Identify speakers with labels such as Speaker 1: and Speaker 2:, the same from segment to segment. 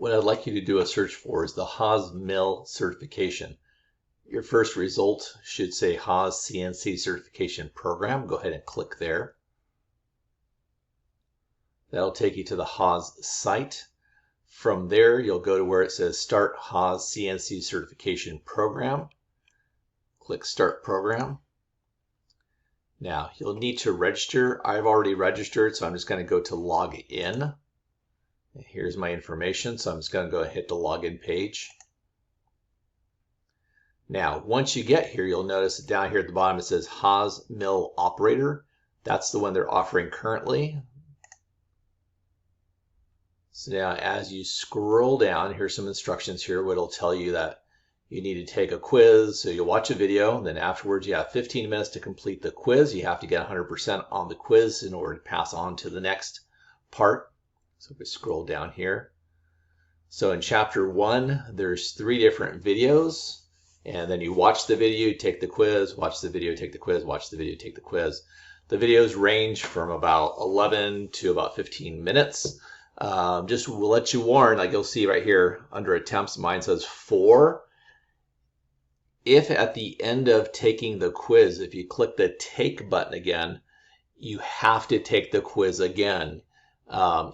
Speaker 1: What I'd like you to do a search for is the HAAS Mill certification. Your first result should say HAAS CNC certification program. Go ahead and click there. That'll take you to the HAAS site. From there, you'll go to where it says Start HAAS CNC Certification Program. Click Start Program. Now, you'll need to register. I've already registered, so I'm just going to go to Log In. Here's my information, so I'm just going to go ahead and hit the login page. Now, once you get here, you'll notice down here at the bottom it says HAAS Mill Operator. That's the one they're offering currently. So now as you scroll down, here's some instructions here where it'll tell you that you need to take a quiz. So you'll watch a video, and then afterwards you have 15 minutes to complete the quiz. You have to get 100% on the quiz in order to pass on to the next part. So if we scroll down here. So in chapter 1, there's 3 different videos. And then you watch the video, you take the quiz, watch the video, take the quiz, watch the video, take the quiz. The videos range from about 11 to about 15 minutes. Just will let you warn, like you'll see right here under attempts, mine says 4. If at the end of taking the quiz, if you click the take button again, you have to take the quiz again.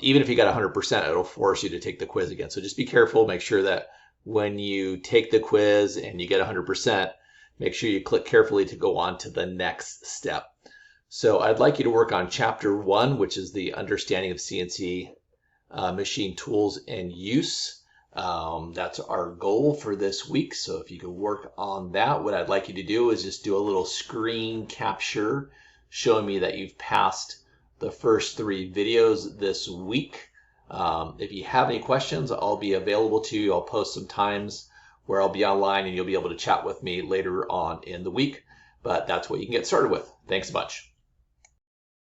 Speaker 1: Even if you got 100%, it'll force you to take the quiz again. So just be careful, make sure that when you take the quiz and you get 100%, make sure you click carefully to go on to the next step. So I'd like you to work on chapter 1, which is the understanding of CNC machine tools and use. That's our goal for this week. So if you could work on that, what I'd like you to do is just do a little screen capture showing me that you've passed the first 3 videos this week. If you have any questions, I'll be available to you. I'll post some times where I'll be online and you'll be able to chat with me later on in the week. But that's what you can get started with. Thanks a bunch.